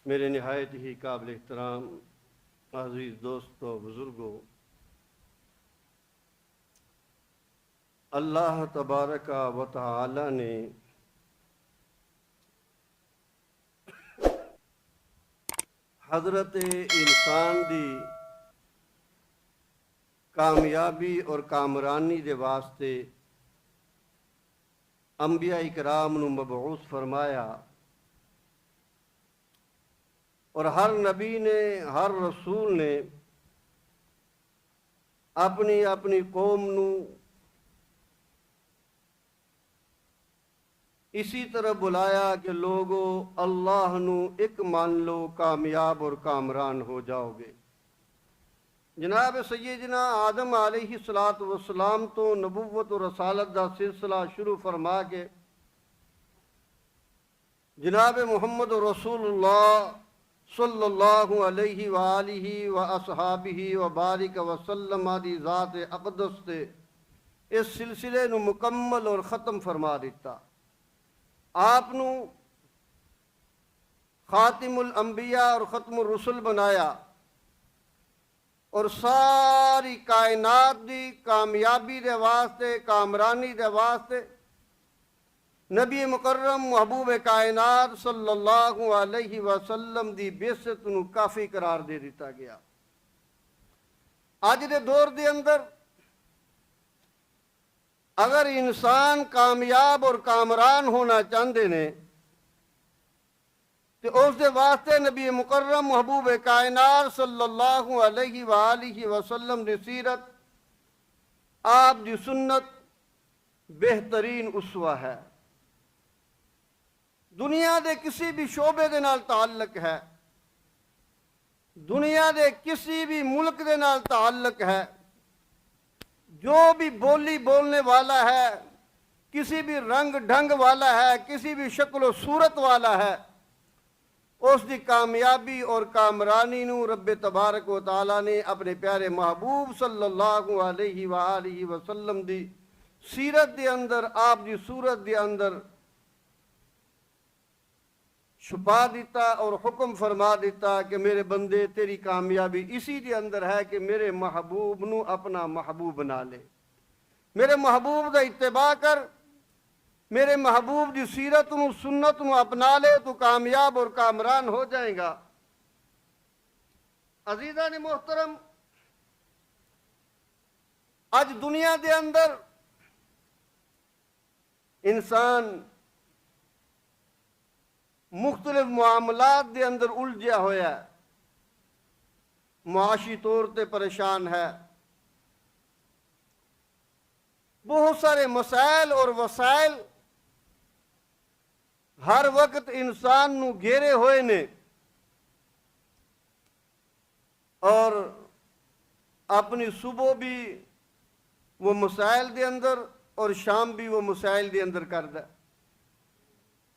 میرے نہایت ہی قابل احترام عزیز دوستو بزرگوں، اللہ تبارک و تعالی نے حضرت انسان دی کامیابی اور کامرانی دے واسطے انبیاء کرام نو مبعوث فرمایا، اور ہر نبی نے ہر رسول نے اپنی اپنی قوم نو اسی طرح بلایا کہ لوگو اللہ نو ایک مان لو، کامیاب اور کامران ہو جاؤ گے۔ جناب سیدنا آدم علیہ السلام تو نبوت و رسالت دا سلسلہ شروع فرما کے جناب محمد رسول اللہ صلی اللہ علیہ وآلہ وآصحابہ وبارک وسلم دی ذات اقدس تے اس سلسلے نو مکمل اور ختم فرما دیتا۔ آپ نو خاتم الانبیاء اور ختم الرسل بنایا، اور ساری کائنات دی کامیابی دے واسطے، کامرانی دے واسطے نبی مکرم محبوب کائنات صلی اللہ علیہ وسلم دی بعثت نو کافی قرار دے دیتا گیا۔ آج دے دور دے اندر اگر انسان کامیاب اور کامران ہونا چاہتے نے تو اس دے واسطے نبی مکرم محبوب کائنات صلی اللہ علیہ وآلہ وسلم دی سیرت، آپ دی سنت بہترین اسوہ ہے۔ دنیا دے کسی بھی شعبے دے نال تعلق ہے، دنیا دے کسی بھی ملک دے نال تعلق ہے، جو بھی بولی بولنے والا ہے، کسی بھی رنگ ڈھنگ والا ہے، کسی بھی شکل و صورت والا ہے، اس دی کامیابی اور کامرانی نو رب تبارک و تعالی نے اپنے پیارے محبوب صلی اللہ علیہ وآلہ وسلم دی سیرت دے اندر، آپ دی صورت دے اندر چھپا دیتا اور حکم فرما دیتا کہ میرے بندے تیری کامیابی اسی دے اندر ہے کہ میرے محبوب نو اپنا محبوب بنا لے، میرے محبوب دا اتباع کر، میرے محبوب دی سیرت نو سنت نو اپنا لے تو کامیاب اور کامران ہو جائے گا۔ عزیزان محترم، آج دنیا دے اندر انسان مختلف معاملات دے اندر الجھیا ہویا ہے، معاشی طور تے پریشان ہے، بہت سارے مسائل اور وسائل ہر وقت انسان نو گھیرے ہوئے نے، اور اپنی صبح بھی وہ مسائل دے اندر اور شام بھی وہ مسائل دے اندر کردا ہے،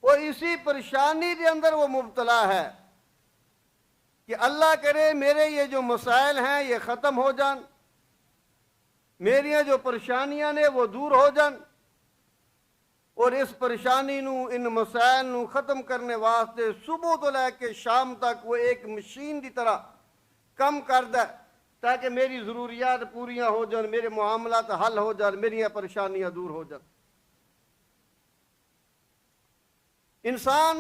وہ اسی پریشانی دے اندر وہ مبتلا ہے کہ اللہ کرے میرے یہ جو مسائل ہیں یہ ختم ہو جان، میریاں جو پریشانیاں نے وہ دور ہو جان، اور اس پریشانی نو، ان مسائل نو ختم کرنے واسطے صبح تو لے کے شام تک وہ ایک مشین دی طرح کم کردا ہے تاکہ میری ضروریات پوریاں ہو جان، میرے معاملات حل ہو جان، میریاں پریشانیاں دور ہو جان۔ انسان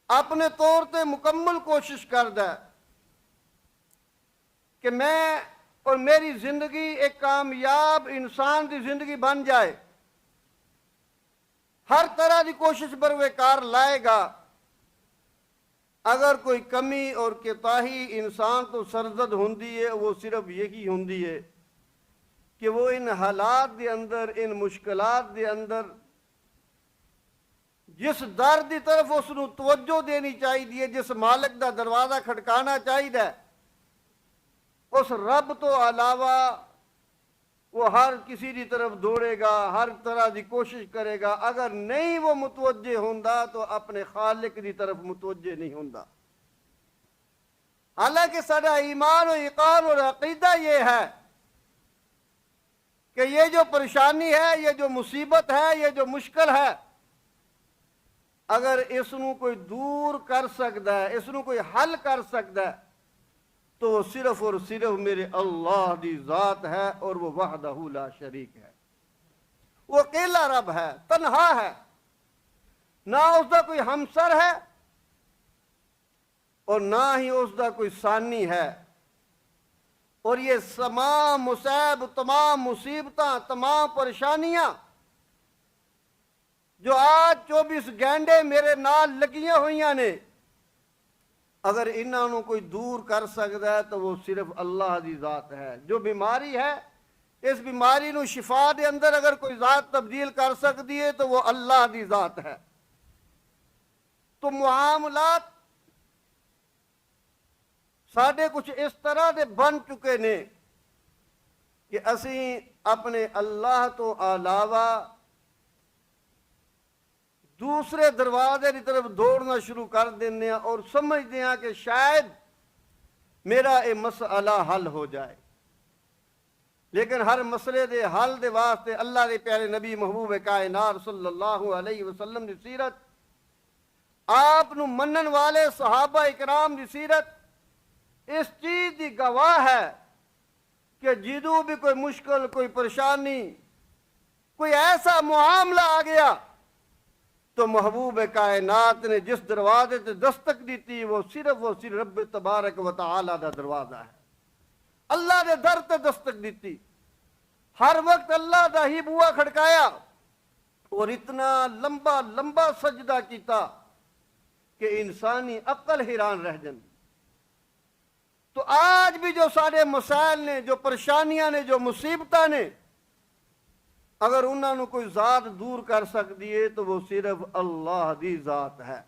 اپنے طور تے مکمل کوشش کردا ہے کہ میں اور میری زندگی ایک کامیاب انسان دی زندگی بن جائے، ہر طرح دی کوشش بروقار لائے گا۔ اگر کوئی کمی اور کوتاہی انسان تو سرزد ہوندی ہے، وہ صرف یہی ہوندی ہے کہ وہ ان حالات دے اندر، ان مشکلات دے اندر جس در دی طرف اس نو توجہ دینی چاہیے، جس مالک دا دروازہ کھڑکانا چاہیے، اس رب تو علاوہ وہ ہر کسی دی طرف دوڑے گا، ہر طرح دی کوشش کرے گا، اگر نہیں وہ متوجہ ہوندا تو اپنے خالق دی طرف متوجہ نہیں ہوندا۔ حالانکہ سارا ایمان و یقین اور عقیدہ یہ ہے کہ یہ جو پریشانی ہے، یہ جو مصیبت ہے، یہ جو مشکل ہے، اگر اس نو کوئی دور کر سکتا ہے، اس نو کوئی حل کر سکتا ہے، تو وہ صرف اور صرف میرے اللہ دی ذات ہے، اور وہ وحدہ لا شریک ہے۔ وہ اکیلا رب ہے، تنہا ہے، نہ اس دا کوئی ہمسر ہے اور نہ ہی اس دا کوئی ثانی ہے۔ اور یہ تمام مصائب، تمام مصیبتاں، تمام پریشانیاں جو آج 24 گھنٹے میرے نال لگیاں ہوئیاں نے، اگر انہاں نو کوئی دور کر سکتا ہے تو وہ صرف اللہ دی ذات ہے۔ جو بیماری ہے، اس بیماری نو شفا دے اندر اگر کوئی ذات تبدیل کر سکتی ہے تو وہ اللہ دی ذات ہے۔ تو معاملات ساڈے کچھ اس طرح دے بن چکے نے کہ اسی اپنے اللہ تو علاوہ دوسرے دروازے کی طرف دوڑنا شروع کر دینے ہیں اور سمجھتے ہیں کہ شاید میرا یہ مسئلہ حل ہو جائے۔ لیکن ہر مسئلے دے حل دے واسطے اللہ دے پیارے نبی محبوب کائنات صلی اللہ علیہ وسلم دی سیرت، آپ نو منن والے صحابہ اکرام دی سیرت اس چیز دی گواہ ہے کہ جدوں بھی کوئی مشکل، کوئی پریشانی، کوئی ایسا معاملہ آ گیا تو محبوب کائنات نے جس دروازے سے دستک دیتی وہ صرف رب تبارک و تعالی دا دروازہ ہے۔ اللہ نے در تے دستک دیتی، ہر وقت اللہ دا ہی بوا کھڑکایا اور اتنا لمبا لمبا سجدہ کیتا کہ انسانی عقل حیران رہ جاندی۔ تو آج بھی جو سارے مسائل نے، جو پریشانیاں نے، جو مصیبتاں نے، اگر انہوں نے کوئی ذات دور کر سکتی ہے تو وہ صرف اللہ دی ذات ہے۔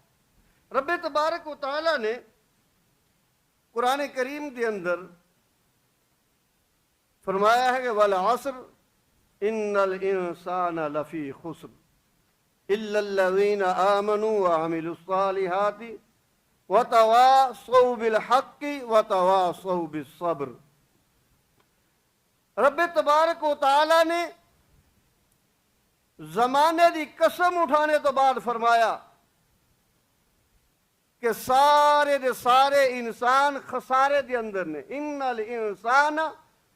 رب تبارک و تعالی نے قرآن کریم کے اندر فرمایا ہے کہ وَالْعَصْرِ إِنَّ الْإِنسَانَ لَفِي خُسْرٍ إِلَّا الَّذِينَ آمَنُوا وَعَمِلُوا الصَّالِحَاتِ وَتَوَاصَوْا بِالْحَقِّ وَتَوَاصَوْا بِالصَّبْرِ۔ رب تبارک و تعالی نے زمانے دی قسم اٹھانے تو بعد فرمایا کہ سارے دے سارے انسان خسارے دے اندر نے۔ ان الانسان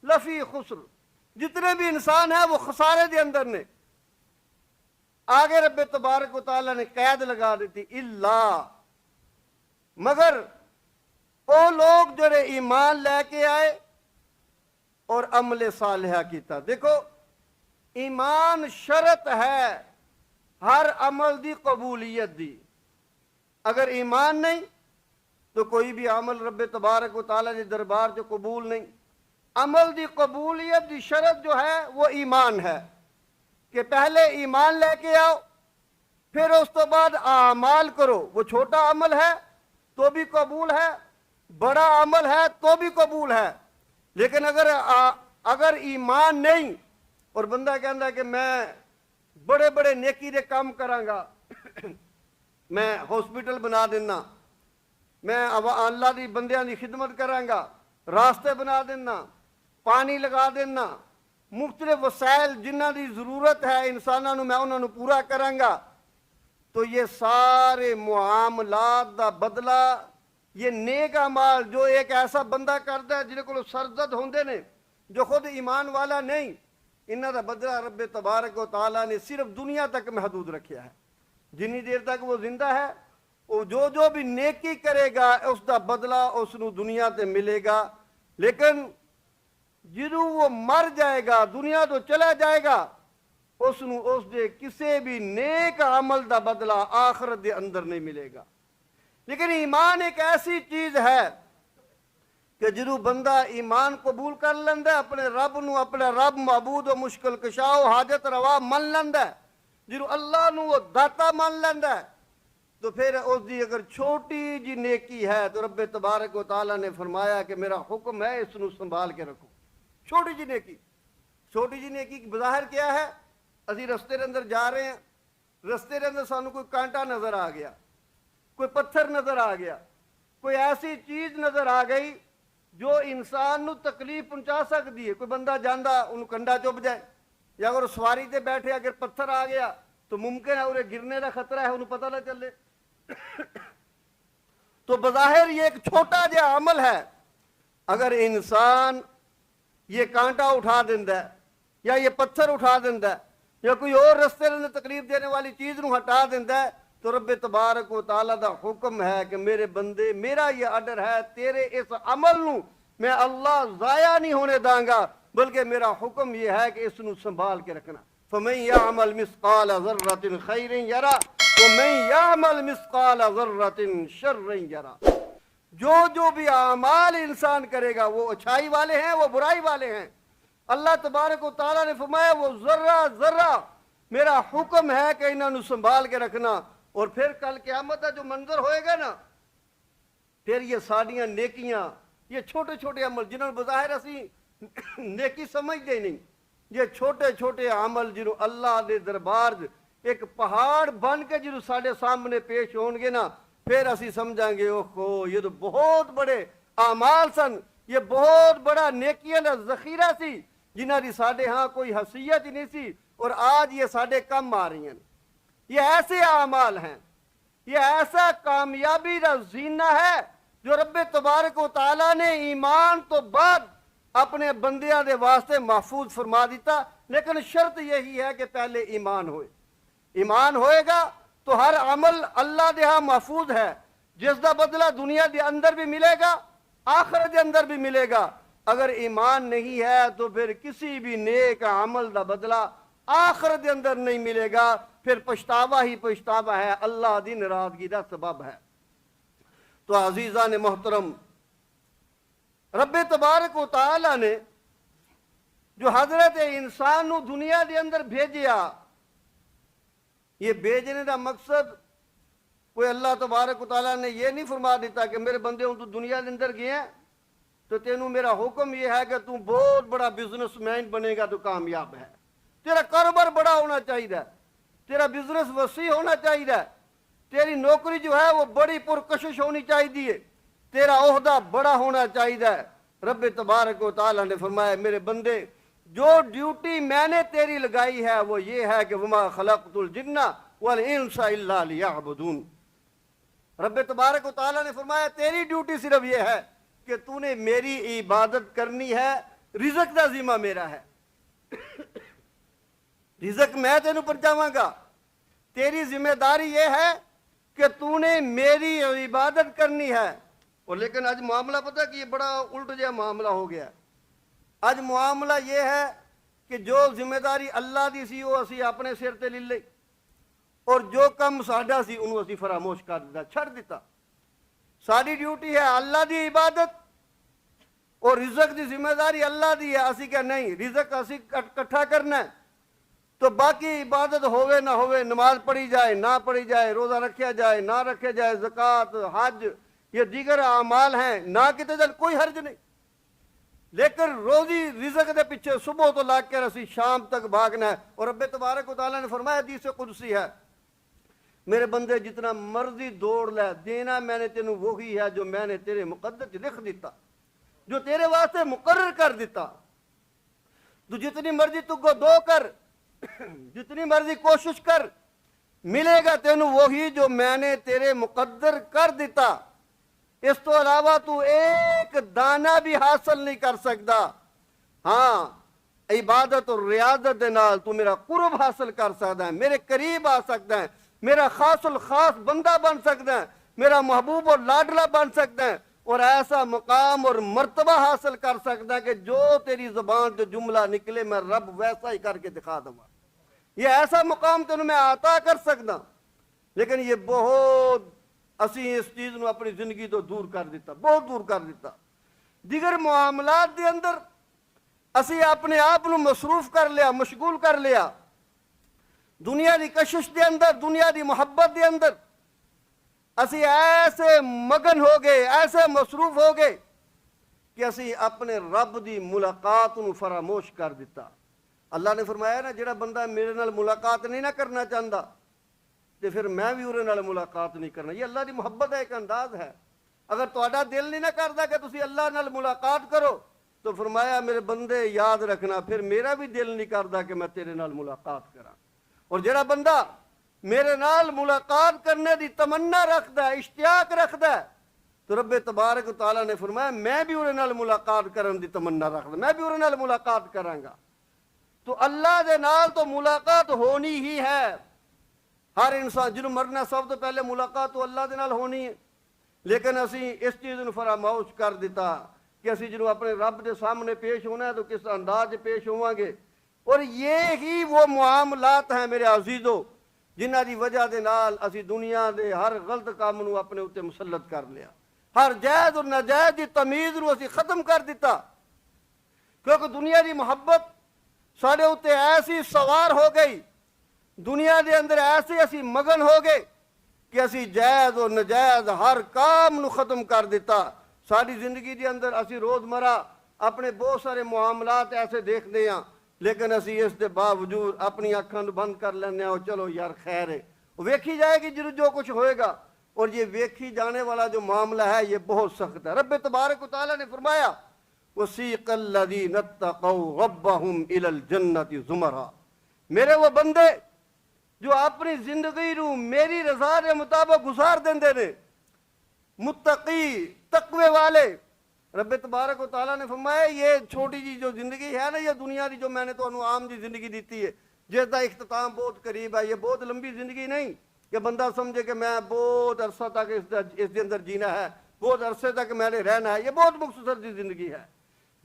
لفی خسر، جتنے بھی انسان ہیں وہ خسارے دے اندر نے۔ آگے رب تبارک و تعالی نے قید لگا دیتی، اللہ، مگر وہ لوگ جو ایمان لے کے آئے اور عمل صالحہ کیتا۔ دیکھو، ایمان شرط ہے ہر عمل دی قبولیت دی۔ اگر ایمان نہیں تو کوئی بھی عمل رب تبارک و تعالی کے دربار جو قبول نہیں۔ عمل دی قبولیت دی شرط جو ہے وہ ایمان ہے کہ پہلے ایمان لے کے آؤ، پھر اس تو بعد اعمال کرو۔ وہ چھوٹا عمل ہے تو بھی قبول ہے، بڑا عمل ہے تو بھی قبول ہے۔ لیکن اگر ایمان نہیں اور بندہ کہندا ہے کہ میں بڑے بڑے نیکی دے کام کراں گا، میں ہاسپٹل بنا دینا، میں اللہ دی بندیاں دی خدمت کراں گا، راستے بنا دینا، پانی لگا دینا، مختلف وسائل جنہاں دی ضرورت ہے انساناں نوں میں انہاں نوں پورا کراں گا، تو یہ سارے معاملات دا بدلہ، یہ نیک اعمال جو ایک ایسا بندہ کردا ہے جنہاں کول سرزد ہوندے نے، جو خود ایمان والا نہیں، انہاں دا بدلہ رب تبارک و تعالیٰ نے صرف دنیا تک محدود رکھیا ہے۔ جنی دیر تک وہ زندہ ہے، وہ جو بھی نیکی کرے گا اس دا بدلہ اس نو دنیا تے ملے گا۔ لیکن جدوں وہ مر جائے گا، دنیا تو چلا جائے گا، اس نو اس دے کسے بھی نیک عمل دا بدلہ آخرت دے اندر نہیں ملے گا۔ لیکن ایمان ایک ایسی چیز ہے کہ جدو بندہ ایمان قبول کر لیندہ ہے، اپنے رب نو، اپنے رب معبود و مشکل کشا و حاجت روا من لیندہ ہے، جدو اللہ نو وہ داتا من لیندہ ہے، تو پھر اس دی اگر چھوٹی جی نیکی ہے تو رب تبارک و تعالیٰ نے فرمایا کہ میرا حکم ہے اس نو سنبھال کے رکھو۔ چھوٹی جی نیکی، چھوٹی جی نیکی بظاہر کیا ہے؟ اسی رستے دے اندر جا رہے ہیں، رستے دے اندر سانو کوئی کانٹا نظر آ گیا، کوئی پتھر نظر آ گیا، کوئی ایسی چیز نظر آ گئی جو انسان نو تکلیف پہنچا سکتی ہے۔ کوئی بندہ جاندہ انہوں کنڈا چپ جائے، یا اگر سواری تے بیٹھے اگر پتھر آ گیا تو ممکن ہے انہیں گرنے کا خطرہ ہے، انہیں پتہ نہ چلے۔ تو بظاہر یہ ایک چھوٹا جہا عمل ہے، اگر انسان یہ کانٹا اٹھا دینا ہے یا یہ پتھر اٹھا دینا ہے یا کوئی اور رستے میں تکلیف دینے والی چیز نو ہٹا دینا ہے، تو رب تبارک و تعالیٰ دا حکم ہے کہ میرے بندے، میرا یہ آرڈر ہے، تیرے اس عمل نو میں اللہ ضائع نہیں ہونے داں گا، بلکہ میرا حکم یہ ہے کہ اس نو سنبھال کے رکھنا۔ فَمَن يَعْمَلْ مِثْقَالَ ذَرَّةٍ خَيْرٍ يَرَهُ وَمَن يَعْمَلْ مِثْقَالَ ذَرَّةٍ شَرٍّ يَرَهُ۔ جو بھی اعمال انسان کرے گا وہ اچھائی والے ہیں، وہ برائی والے ہیں۔ اللہ تبارک و تعالیٰ نے فرمایا وہ ذرہ ذرہ میرا حکم ہے کہ انہوں نے سنبھال کے رکھنا۔ اور پھر کل قیامت کا جو منظر ہوئے گا نا، پھر یہ ساڑیاں نیکیاں، یہ چھوٹے چھوٹے عمل جنہوں نے بظاہر اسی نیکی سمجھتے نہیں، یہ چھوٹے چھوٹے عمل جنہوں اللہ دے دربار ایک پہاڑ بن کے جنہوں ساڑے سامنے پیش ہون گے نا، پھر اسی سمجھیں گے اوہ یہ تو بہت بڑے اعمال سن، یہ بہت بڑا نیکیاں دا ذخیرہ سی جنہاں دی ساڑے ہاں کوئی حیثیت ہی نہیں سی، اور آج یہ ساڑے کم آ رہی ہیں۔ یہ ایسے اعمال ہیں، یہ ایسا کامیابی دا زینہ ہے جو رب تبارک و تعالیٰ نے ایمان تو بعد اپنے بندیاں دے واسطے محفوظ فرما دیتا، لیکن شرط یہی ہے کہ پہلے ایمان ہوئے۔ ایمان ہوئے گا تو ہر عمل اللہ دے ہاں محفوظ ہے، جس دا بدلہ دنیا دے اندر بھی ملے گا، آخرت دے اندر بھی ملے گا۔ اگر ایمان نہیں ہے تو پھر کسی بھی نیک عمل دا بدلہ آخرت دے اندر نہیں ملے گا، پھر پچھتاوا ہی پچھتاوا ہے، اللہ دی ناراضگی دا سبب ہے۔ تو عزیزان محترم، رب تبارک و تعالی نے جو حضرت انسان نو دنیا دے اندر بھیجیا، یہ بھیجنے دا مقصد کوئی اللہ تبارک و تعالیٰ نے یہ نہیں فرما دیتا کہ میرے بندے ہوں تو دنیا دے اندر گئے ہیں تو تینوں میرا حکم یہ ہے کہ تو بہت بڑا بزنس مین بنے گا تو کامیاب ہے، تیرا کاروبار بڑا ہونا چاہیے، تیرا بزنس وسیع ہونا چاہیے، تیری نوکری جو ہے وہ بڑی پرکشش ہونی چاہیے، تیرا عہدہ بڑا ہونا چاہیے۔ رب تبارک و تعالیٰ نے فرمایا میرے بندے، جو ڈیوٹی میں نے تیری لگائی ہے وہ یہ ہے کہ وما خلقت الجن والانس الا لیعبدون۔ رب تبارک و تعالیٰ نے فرمایا تیری ڈیوٹی صرف یہ ہے کہ تو نے میری عبادت کرنی ہے، رزق دا ذمہ میرا ہے، رزق میں تینوں پہنچاواں گا، تیری ذمہ داری یہ ہے کہ تو نے میری عبادت کرنی ہے۔ اور لیکن آج معاملہ پتہ کہ یہ بڑا الٹ جہا معاملہ ہو گیا، آج معاملہ یہ ہے کہ جو ذمہ داری اللہ دی سی وہ اسی اپنے سر تے لے لئی، اور جو کم ساڈا سی انہوں اسی فراموش کر دیتا، چھڑ دیتا۔ ساری ڈیوٹی ہے اللہ دی عبادت اور رزق دی ذمہ داری اللہ دی ہے، اسی کہ نہیں رزق اسی کٹھا کرنا ہے، تو باقی عبادت ہوئے نہ ہوئے، نماز پڑھی جائے نہ پڑھی جائے، روزہ رکھیا جائے نہ رکھیا جائے، زکوٰۃ، حج، یہ دیگر اعمال ہیں نہ کتے دل کوئی حرج نہیں، لیکن روزی رزق دے پیچھے صبح تو لاگ کے رسی شام تک بھاگنا ہے۔ اور رب تبارک و تعالیٰ نے فرمایا حدیث قدسی ہے میرے بندے جتنا مرضی دوڑ لے، دینا میں نے تینوں وہی ہے جو میں نے تیرے مقدر لکھ دیتا، جو تیرے واسطے مقرر کر دیتا، تو جتنی مرضی تو کو دو کر، جتنی مرضی کوشش کر، ملے گا تینوں وہی جو میں نے تیرے مقدر کر دیتا، اس تو علاوہ تو ایک دانہ بھی حاصل نہیں کر سکتا۔ ہاں عبادت اور ریاضت دے نال تو میرا قرب حاصل کر سکتا ہے، میرے قریب آ سکتا ہے، میرا خاص الخاص بندہ بن سکتا ہے، میرا محبوب اور لاڈلا بن سکتا ہے، اور ایسا مقام اور مرتبہ حاصل کر سکتا ہے کہ جو تیری زبان جو جملہ نکلے میں رب ویسا ہی کر کے دکھا دوں گا، یہ ایسا مقام تینوں میں عطا کر سکتا۔ لیکن یہ بہت اسی اس چیز نو اپنی زندگی تو دور کر دیتا، بہت دور کر دیتا۔ دیگر معاملات دے اندر اسی اپنے آپ نو مصروف کر لیا، مشغول کر لیا، دنیا دی کشش دے اندر، دنیا دی محبت دے اندر اسی ایسے مگن ہو گئے، ایسے مصروف ہو گئے کہ اسی اپنے رب دی ملاقات نو فراموش کر دیتا۔ اللہ نے فرمایا نا جڑا بندہ میرے نال ملاقات نہیں نہ کرنا چاہتا تو پھر میں بھی انہوں نال ملاقات نہیں کرنا۔ یہ اللہ دی محبت ہے، ایک انداز ہے۔ اگر تہاڈا دل نہیں نہ کرتا کہ تسی اللہ نال ملاقات کرو تو فرمایا میرے بندے یاد رکھنا پھر میرا بھی دل نہیں کرتا کہ میں تیرے نال ملاقات کراں۔ اور جڑا بندہ میرے نال ملاقات کرنے دی تمنا رکھدا ہے، اشتیاق رکھدا ہے، تو رب تبارک و تعالیٰ نے فرمایا میں بھی انہاں نال ملاقات کرن دی تمنا رکھدا، میں بھی انہاں نال ملاقات کراں گا۔ تو اللہ دے نال تو ملاقات ہونی ہی ہے۔ ہر انسان جنوں مرنا سب تو پہلے ملاقات تو اللہ دے نال ہونی ہے، لیکن اسی اس چیز نوں فراموش کر دیتا کہ اسی جنوں اپنے رب دے سامنے پیش ہونا ہے تو کس انداز پیش ہوواں گے۔ اور یہ ہی وہ معاملات ہیں میرے عزیزو جنہاں دی وجہ دے نال اسی دنیا دے ہر غلط کام نوں اپنے اوتے مسلط کر لیا، ہر جائز اور ناجائز دی تمیز نوں اسی ختم کر دیتا، کیونکہ دنیا دی محبت ساڈے اوتے ایسی سوار ہو گئی، دنیا دے اندر ایسے اسی مگن ہو گئے کہ اسی جائز اور ناجائز ہر کام نو ختم کر دیتا۔ ساری زندگی دے اندر اسی روزمرہ اپنے بہت سارے معاملات ایسے دیکھتے ہیں، لیکن اسی اس دے باوجود اپنی اکھاں نو بند کر لینے ہیں اور چلو یار خیر ہے، ویکھی جائے گی جو کچھ ہوئے گا۔ اور یہ ویکھی جانے والا جو معاملہ ہے یہ بہت سخت ہے۔ رب تبارک و تعالیٰ نے فرمایا وَسِيقَ الَّذِينَ اتَّقَوْا رَبَّهُمْ إِلَى الْجَنَّةِ زُمَرًا، میرے وہ بندے جو اپنی زندگی نو میری رضا دے مطابق گزار دیندے نے، متقی تقوی والے۔ رب تبارک و تعالیٰ نے فرمایا یہ چھوٹی جی جو زندگی ہے نا، یہ دنیا دی جو میں نے تو عام جی زندگی دیتی ہے جس کا اختتام بہت قریب ہے، یہ بہت لمبی زندگی نہیں کہ بندہ سمجھے کہ میں بہت عرصہ تک اس کے اندر جینا ہے، بہت عرصے تک میں نے رہنا ہے۔ یہ بہت مختصر سی زندگی ہے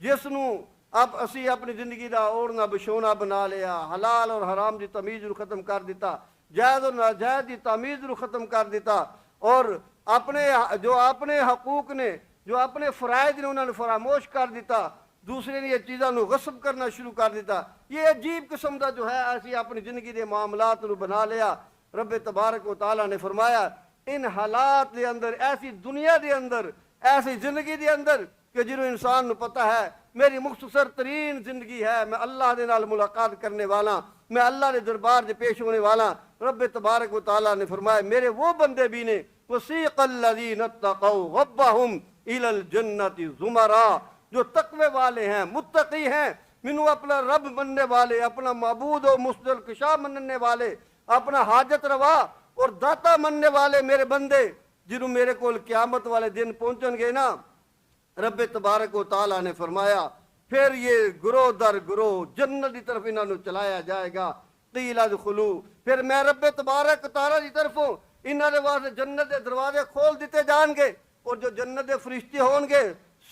جس نو اب اسی اپنی زندگی دا اوڑھنا بچھونا بنا لیا، حلال اور حرام دی تمیز نو ختم کر دیتا، جائز اور ناجائز دی تمیز نو ختم کر دیتا، اور اپنے حقوق نے جو اپنے فرائض نے انہوں نے فراموش کر دیتا، دوسرے نے یہ چیزاں نو غصب کرنا شروع کر دیتا۔ یہ عجیب قسم دا جو ہے ایسی اپنی زندگی دے معاملات نو بنا لیا۔ رب تبارک و تعالیٰ نے فرمایا ان حالات دے اندر، ایسی دنیا دے اندر، ایسی زندگی دے اندر کہ جنہوں انسان نو پتہ ہے میری مختصر ترین زندگی ہے، میں اللہ دے نال ملاقات کرنے والا، میں اللہ دے دربار دے پیش ہونے والا۔ رب تبارک و تعالیٰ نے فرمایا میرے وہ بندے بھی نے وَسِيقَ الَّذِينَ اتَّقَوْا رَبَّهُمْ إِلَى الْجَنَّةِ زُمَرًا، جو تقوی والے ہیں، متقی ہیں، منو اپنا رب مننے والے، اپنا معبود و مصدر کشا مننے والے، اپنا حاجت روا اور داتا مننے والے میرے بندے جنہوں میرے کول قیامت والے دن پہنچن گے نا۔ رب تبارک و تعالیٰ نے فرمایا پھر یہ گروہ در گروہ جنت کی طرف انہوں نے چلایا جائے گا۔ قیل ادخلوا، پھر میں رب تبارک و تعالیٰ کی طرفوں انہوں نے واسطے جنت کے دروازے کھول دیتے جان گے، اور جو جنت کے فرشتے ہون گے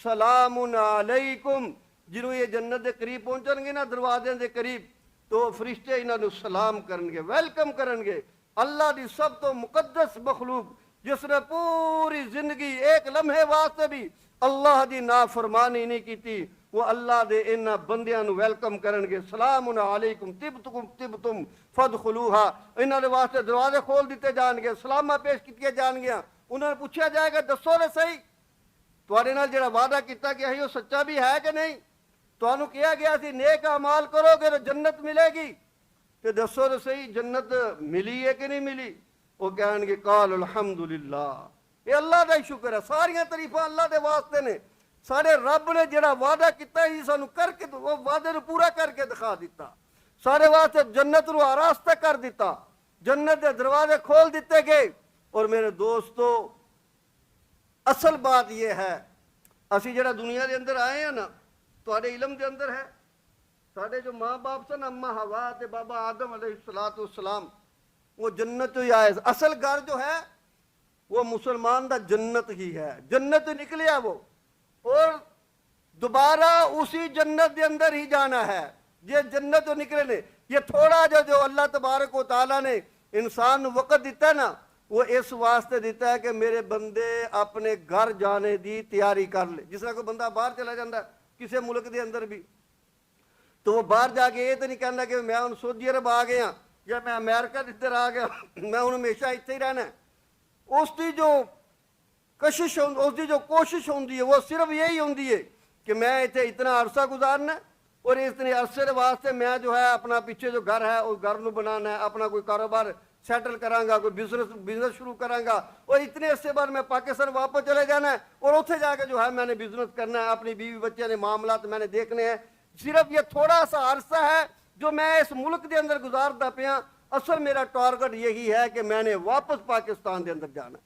سلام علیکم، جنہوں یہ جنت کے قریب پہنچن گے نا دروازے کے قریب، تو فرشتے انہوں نے سلام کرن گے، ویلکم کرن گے۔ اللہ دی سب تو مقدس مخلوق جس نے پوری زندگی ایک لمحے واسطے بھی اللہ دی نافرمانی نہیں کیتی، وہ اللہ دے ان بندیاں نو ویلکم کرن گے۔ سلام علیکم طبتم فادخلوہا، انہوں نے واسطے دروازے کھول دیتے جان گے، سلامہ پیش کیتے جان گیا۔ انہوں نے پوچھا جائے گا دسو نے صحیح تواڈے نال جڑا وعدہ کیتا کہ وہ سچا بھی ہے کہ نہیں، تانوں کہا گیا سی نیک اعمال کرو گے تو جنت ملے گی، کہ دسو تو صحیح جنت ملی ہے کہ نہیں ملی؟ وہ کہیں گے قال الحمدللہ، یہ اللہ دا شکر ہے، ساریاں تعریفاں اللہ دے واسطے نے۔ سارے رب نے جڑا وعدہ کیتا ہی سانو کر کے وہ وعدے نو پورا کر کے دکھا دیتا، سارے واسطے جنت نو آراستہ کر دیتا، جنت دے دروازے کھول دیتے گئے۔ اور میرے دوستو اصل بات یہ ہے اسی جڑا دنیا دے اندر آئے ہیں نا، تواڈے علم دے اندر ہے ساڈے جو ماں باپ سن اما حوا تے بابا آدم علیہ السلام، وہ جنت ہی آئے۔ اصل گھر جو ہے وہ مسلمان دا جنت ہی ہے، جنت نکلیا وہ، اور دوبارہ اسی جنت دے اندر ہی جانا ہے۔ یہ جنت تو نکلے نے، یہ تھوڑا جو اللہ تبارک و تعالیٰ نے انسان وقت دیتا ہے نا، وہ اس واسطے دیتا ہے کہ میرے بندے اپنے گھر جانے دی تیاری کر لے۔ جس طرح کوئی بندہ باہر چلا جاتا ہے کسی ملک دے اندر بھی، تو وہ باہر جا کے یہ تو نہیں کہنا کہ میں ہوں سعودی عرب آ گیا یا میں امریکہ ادھر آ گیا، میں ہوں ہمیشہ اتنے ہی رہنا ہے۔ اس کی جو کشش اس کی جو کوشش ہوتی ہے وہ صرف یہی ہوتی ہے کہ میں اتنے اتنا عرصہ گزارنا، اور اتنے عرصے واسطے میں جو ہے اپنا پیچھے جو گھر ہے اس گھر نو بنانا ہے، اپنا کوئی کاروبار سیٹل کراں گا، کوئی بزنس شروع کراں گا، اور اتنے عرصے بعد میں پاکستان واپس چلے جانا ہے، اور اتنے جا کے جو ہے میں نے بزنس کرنا ہے، اپنی بیوی بچے نے معاملات میں نے دیکھنے ہیں۔ صرف یہ تھوڑا سا عرصہ ہے جو میں اس ملک دے اندر گزارتا پیا، اصل میرا ٹارگٹ یہی ہے کہ میں نے واپس پاکستان دے اندر جانا.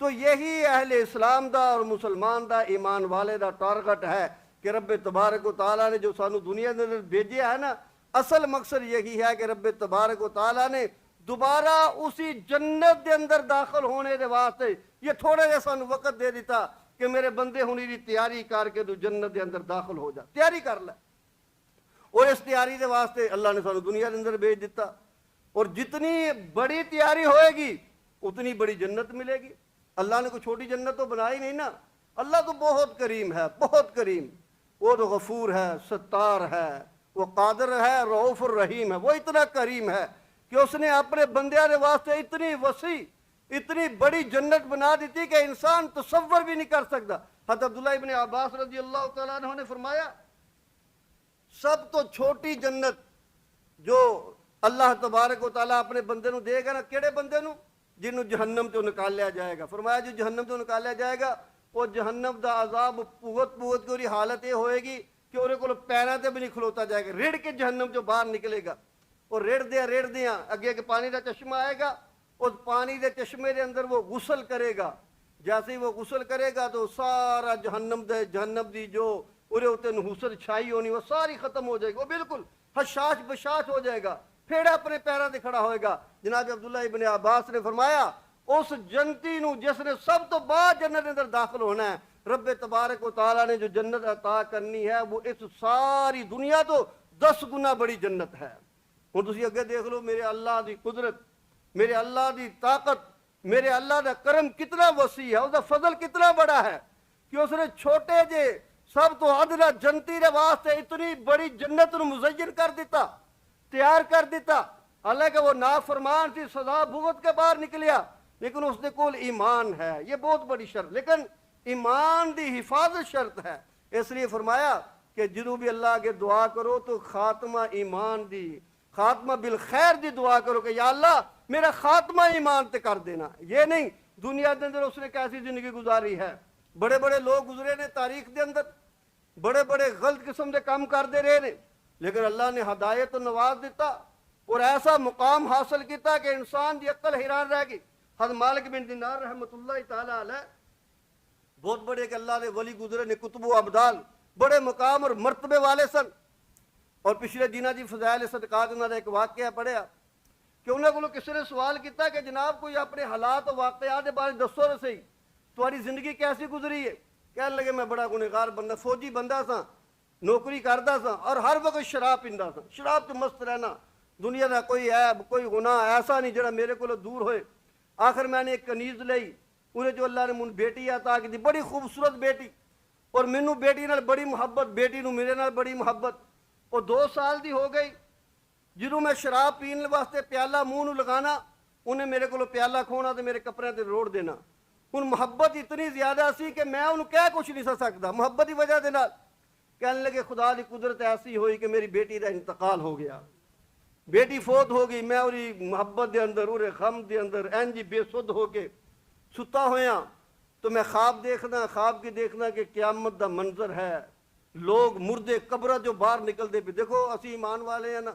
تو یہی اہل اسلام دا اور مسلمان دا ایمان والے دا ٹارگٹ ہے کہ رب تبارک و تعالیٰ نے جو سانو دنیا دے اندر بھیجیا ہے نا، اصل مقصد یہی ہے کہ رب تبارک و تعالیٰ نے دوبارہ اسی جنت دے اندر داخل ہونے دے واسطے یہ تھوڑا جا سانو وقت دے دیتا کہ میرے بندے ہونی دی تیاری کر کے تو جنت دے اندر داخل ہو جا، تیاری کر لے. اور اس تیاری دے واسطے اللہ نے سانو دنیا دے اندر بھیج دیتا. اور جتنی بڑی تیاری ہوئے گی اتنی بڑی جنت ملے گی. اللہ نے کوئی چھوٹی جنت تو بنائی نہیں نا. اللہ تو بہت کریم ہے، بہت کریم. وہ تو غفور ہے، ستار ہے، وہ قادر ہے، رؤوف الرحیم ہے. وہ اتنا کریم ہے کہ اس نے اپنے بندیاں دے واسطے اتنی وسیع، اتنی بڑی جنت بنا دیتی کہ انسان تصور بھی نہیں کر سکتا. حضرت عبداللہ ابن عباس رضی اللہ تعالیٰ عنہ نے فرمایا سب تو چھوٹی جنت جو اللہ تبارک و تعالیٰ اپنے بندے نو دے گا نا، کیڑے بندے نو؟ جنہوں جہنم تو نکال لیا جائے گا. فرمایا جو جہنم تو نکال لیا جائے گا وہ جہنم دا عذاب پوت کی اوری حالت یہ ہوئے گی کہ وہ کو پیروں تے بھی نہیں کھلوتا جائے گا. ریڑھ کے جہنم جو باہر نکلے گا اور ریڑھ دیا اگے کہ پانی دا چشمہ آئے گا، اس پانی دے چشمے دے اندر وہ غسل کرے گا. جیسے ہی وہ غسل کرے گا تو سارا جہنم دی جو ارے اتنے نحوست چھائی ہونی وہ ساری ختم ہو جائے گی. وہ بالکل حشاش بشاش ہو جائے گا، پھر اپنے پیروں سے کھڑا ہوئے گا. جناب عبداللہ ابن عباس نے فرمایا اس جنتی نو جس نے سب تو بعد جنت اندر داخل ہونا ہے، رب تبارک و تعالیٰ نے جو جنت عطا کرنی ہے وہ اس ساری دنیا تو 10 گنا بڑی جنت ہے. ہوں تسی اگے دیکھ لو میرے اللہ دی قدرت، میرے اللہ دی طاقت، میرے اللہ دا کرم کتنا وسیع ہے، اس دا فضل کتنا بڑا ہے کہ اس نے چھوٹے جے سب تو ادنا جنتی دے واسطے اتنی بڑی جنت نو مزین کر دیتا، تیار کر دیتا. حالانکہ وہ نافرمان سی، سزا بھگت کے باہر نکلیا، لیکن اس نے کول ایمان ہے. یہ بہت بڑی شرط، لیکن ایمان دی حفاظت شرط ہے. اس لیے فرمایا کہ جدوں بھی اللہ کے دعا کرو تو خاتمہ ایمان دی، خاتمہ بالخیر دی دعا کرو کہ یا اللہ میرا خاتمہ ایمان تے کر دینا. یہ نہیں دنیا دے اندر اس نے کیسی زندگی گزاری ہے. بڑے بڑے لوگ گزرے نے تاریخ دے اندر، بڑے بڑے غلط قسم دے کام کرتے رہے نے، لیکن اللہ نے ہدایت نواز دیتا اور ایسا مقام حاصل کیتا کہ انسان دی عقل حیران رہ گئی. حضرت مالک بن دینار رحمۃ اللہ تعالیٰ علیہ بہت بڑے کہ اللہ نے ولی گزرے نے، کتب و ابدال، بڑے مقام اور مرتبے والے سن. اور پچھلے دنوں جی فضائل صدقات انہوں نے ایک واقعہ پڑھیا کہ انہوں کو کسی نے سوال کیتا کہ جناب کوئی اپنے حالات و واقعات کے بارے دسو تو صحیح، تمہاری زندگی کیسی گزری ہے؟ کہنے لگے میں بڑا گنہگار بندہ، فوجی بندہ سا، نوکری کرتا سا اور ہر وقت شراب پیندا سا، شراب تو مست رہنا، دنیا کا کوئی عیب کوئی گناہ ایسا نہیں جڑا میرے کو دور ہوئے. آخر میں نے ایک کنیز لئی، انہیں جو اللہ نے من بیٹی عطا کی، بڑی خوبصورت بیٹی، اور مینوں بیٹی نال بڑی محبت، بیٹی نو میرے نال بڑی محبت. اور 2 سال دی ہو گئی، جدوں میں شراب پینے واسطے پیالہ منہ نو لگانا، انہیں میرے کو پیالہ کھونا تو میرے کپڑے تے روڑ دینا. ہن محبت اتنی زیادہ سی کہ میں انہوں کہہ کچھ نہیں سکتا، محبت کی وجہ دے نال. کہنے لگے خدا دی قدرت ایسی ہوئی کہ میری بیٹی دا انتقال ہو گیا، بیٹی فوت ہو گئی. میں اوری محبت دے اندر، اوری غم دے اندر اینجی بے سدھ ہو کے ستا ہویا تو میں خواب کی دیکھنا کہ قیامت دا منظر ہے، لوگ مردے قبرہ جو باہر نکلتے پہ. دیکھو اسی ایمان والے ہیں نا،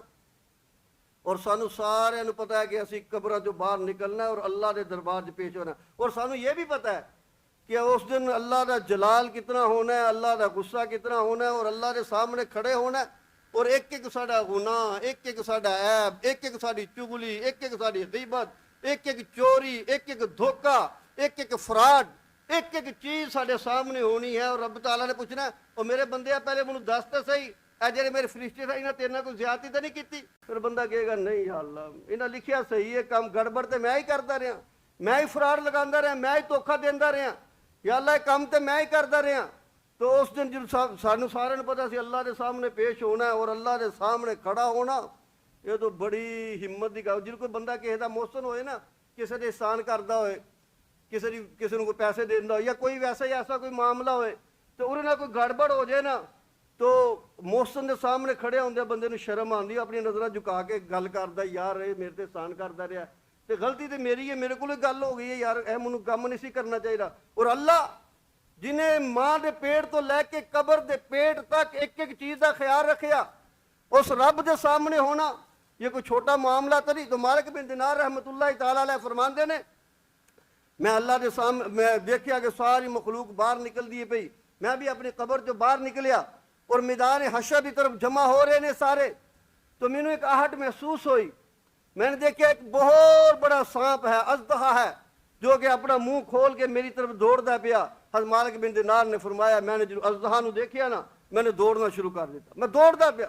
اور سانو سارے نو پتہ ہے کہ اسی قبرہ جو باہر نکلنا ہے اور اللہ دے دربار سے پیش ہونا ہے. اور سانو یہ بھی پتہ ہے کہ اس دن اللہ دا جلال کتنا ہونا ہے، اللہ دا غصہ کتنا ہونا ہے، اور اللہ دے سامنے کھڑے ہونا ہے. اور ایک ایک ساڈا گناہ، ایک ایک ساڈا عیب، ایک ایک ساڈی چگلی، ایک ایک ساڈی غیبت، ایک ایک چوری، ایک ایک دھوکہ، ایک ایک فراڈ، ایک ایک چیز ساڈے سامنے ہونی ہے. اور رب تعالیٰ نے پوچھنا ہے اور میرے بندے پہلے مجھے دس تو صحیح، اے جڑے میرے فرشتے تھے انہیں تیرے نال کوئی زیادتی تو نہیں کیتی؟ پھر بندہ کہے گا نہیں یا اللہ انہیں لکھیا صحیح ہے، کام گڑبڑ تے میں ہی کرتا رہا، میں ہی فراڈ لگاندا رہا، میں ہی دھوکہ دیندا رہا، یا اللہ کام تے میں ہی کرتا رہا. تو اس دن جب سانو سارے پتا سی اللہ دے سامنے پیش ہونا ہے اور اللہ دے سامنے کھڑا ہونا، یہ تو بڑی ہمت کی گل. جن کوئی بندہ کسی کا محسن ہوئے نا، کسی نے احسان کرتا ہوئے، کسی کو پیسے دینا ہو، یا کوئی ویسا ہی ایسا کوئی معاملہ ہوئے تو انہیں کوئی گڑبڑ ہو جائے نا، تو محسن دے سامنے کھڑے ہوندے بندے نو شرم آندی، اپنی نظریں جھکا کے گل کردا یار اے میرے تے احسان کردا رہا تے غلطی تے میری ہے، میرے کو گل ہو گئی ہے یار، اے مینوں کم نہیں سی کرنا چاہیے. اور اللہ جنہیں ماں دے پیٹ تو لے کے قبر دے پیٹ تک ایک ایک چیز کا خیال رکھیا، اس رب دے سامنے ہونا، یہ کوئی چھوٹا معاملہ تو نہیں. تو مالک بن دینار رحمۃ اللہ تعالیٰ علیہ فرماندے نے میں اللہ کے سامنے میں دیکھیا کہ ساری مخلوق باہر نکل دی پئی. میں بھی اپنی قبر جو باہر نکلیا اور میدان حشر کی طرف جمع ہو رہے نے سارے. تو مینوں ایک آہٹ محسوس ہوئی. میں نے دیکھا ایک بہت بڑا سانپ ہے, اژدہا ہے, جو کہ اپنا منہ کھول کے میری طرف دوڑتا پیا. حضرت مالک بن دینار نے فرمایا میں نے جو اژدہا نو دیکھیا نا, میں نے دوڑنا شروع کر دیتا. میں دوڑتا پیا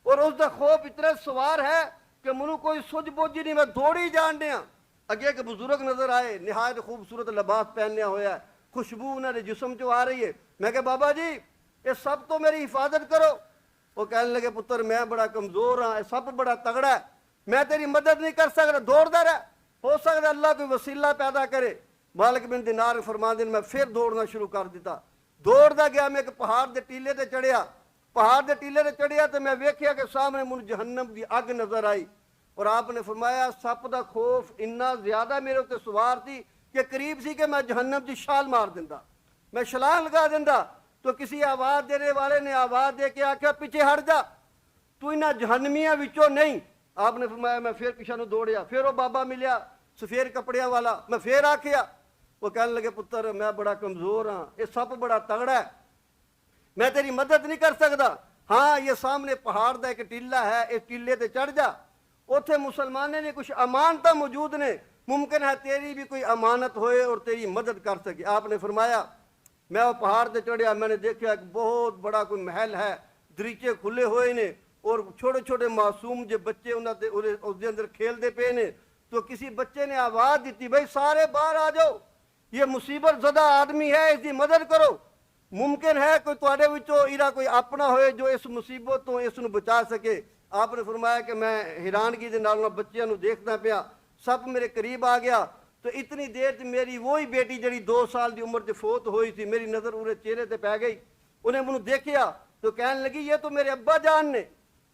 اور اس دا خوف اتنا سوار ہے کہ منو کوئی سوجھ بوجھ نہیں, میں دوڑی جان دیا. اگے ایک بزرگ نظر آئے, نہایت خوبصورت لباس پہنیا ہوا ہے, خوشبو انہوں نے جسم چ آ رہی ہے. میں کہ بابا جی یہ سب تو میری حفاظت کرو. وہ کہنے لگے پتر میں بڑا کمزور ہاں, یہ سب بڑا تگڑا ہے, میں تیری مدد نہیں کر سکتا, دوڑتا رہ, ہو سکتا اللہ کوئی وسیلہ پیدا کرے. مالک بن دینار فرماندے نے میں پھر دوڑنا شروع کر دیتا. دوڑتا گیا, میں ایک پہاڑ دے ٹیلے تے چڑھیا. پہاڑ دے ٹیلے تے چڑھیا تو میں ویکھیا کہ سامنے مجھے جہنم دی اگ نظر آئی. اور آپ نے فرمایا سپ دا خوف اتنا زیادہ میرے اتنے سوار تھی کہ قریب سی کہ میں جہنم دی چھال مار دیندا, میں چھلانگ لگا دیندا. تو کسی آواز دینے والے نے آواز دے کے آکھیا پیچھے ہٹ جا, تو انہاں جہنمیاں وچوں نہیں. آپ نے فرمایا میں پھر پیچھے نو دوڑیا. پھر وہ بابا ملیا سفید کپڑیاں والا, میں پھر آکھیا. وہ کہنے لگے پتر میں بڑا کمزور ہاں, یہ سپ بڑا تگڑا ہے, میں تیری مدد نہیں کر سکتا. ہاں یہ سامنے پہاڑ دا ایک ٹیلا ہے, اس ٹیلے تے چڑھ جا, اوتھے مسلمانے نے کچھ امانتاں موجود نے, ممکن ہے تیری بھی کوئی امانت ہوئے اور تیری مدد کر سکے. آپ نے فرمایا میں وہ پہاڑ تے چڑھیا. میں نے دیکھا ایک بہت بڑا کوئی محل ہے, دریچے کھلے ہوئے نے اور چھوٹے چھوٹے معصوم جو بچے اس دے اندر کھیلتے پے نے. تو کسی بچے نے آواز دیتی بھائی سارے باہر آ جاؤ, یہ مصیبت زدہ آدمی ہے, اس کی مدد کرو. ممکن ہے کوئی تواڈے وچوں ایرا کوئی اپنا ہوئے جو اس مصیبت تو اس نو بچا سکے. آپ نے فرمایا کہ میں حیرانگی دے نال بچیاں نو دیکھدا پیا, سب میرے قریب آ گیا. تو اتنی دیر تے میری وہی بیٹی جڑی 2 سال دی عمر تے فوت ہوئی تھی, میری نظر انہیں چہرے تے پی گئی. انہیں منو دیکھیا تو کہنے لگی یہ تو میرے ابا جان نے.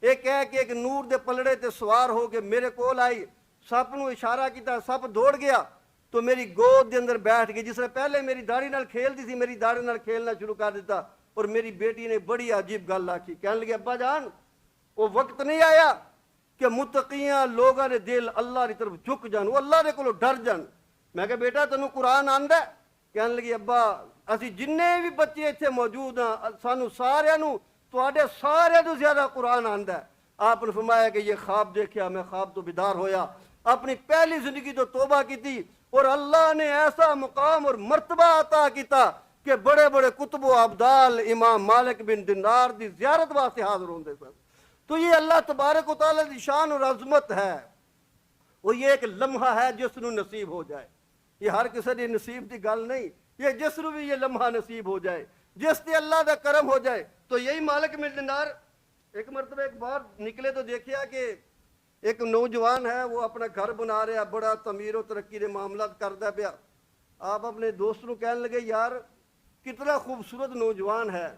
ایک کہہ کے ایک نور دے پلڑے تے سوار ہو کے میرے کول آئی, سپ نو اشارہ کیتا, سپ دوڑ گیا تو میری گود دے اندر بیٹھ گئی. جس نے پہلے میری داڑھی نال کھیلتی تھی, میری داڑھی نال کھیلنا شروع کر دیتا. اور میری بیٹی نے بڑی عجیب گل آکھی, کہنے لگی ابا جان وہ وقت نہیں آیا کہ متقیاں لوگاں نے دل اللہ کی طرف جھک جان, وہ اللہ دے کولوں ڈر جان. میں کہ بیٹا تینوں قرآن آندا ہے؟ کہنے لگی ابا اسی جننے بھی بچے اتنے موجود ہیں سانو سارے نو تواڈے سارے تو زیادہ قرآن آندا ہے. آپ نے فرمایا کہ یہ خواب دیکھا, میں خواب تو بیدار ہویا, اپنی پہلی زندگی تو توبہ کی تھی اور اللہ نے ایسا مقام اور مرتبہ عطا کیتا کہ بڑے بڑے کتب و ابدال امام مالک بن دینار دی زیارت واسطے حاضر ہوندے سن. تو یہ اللہ تبارک و تعالیٰ دی شان اور عظمت ہے. وہ یہ ایک لمحہ ہے جس نو نصیب ہو جائے, یہ ہر کسی دی نصیب دی گل نہیں, یہ جس نو بھی یہ لمحہ نصیب ہو جائے, جس تے اللہ دا کرم ہو جائے. تو یہی مالک بن دینار ایک مرتبہ ایک بار نکلے تو دیکھیا کہ ایک نوجوان ہے, وہ اپنا گھر بنا رہا, بڑا تعمیر و ترقی دے معاملات کردا پیا. آپ اپنے دوست نو کہنے لگے یار کتنا خوبصورت نوجوان ہے,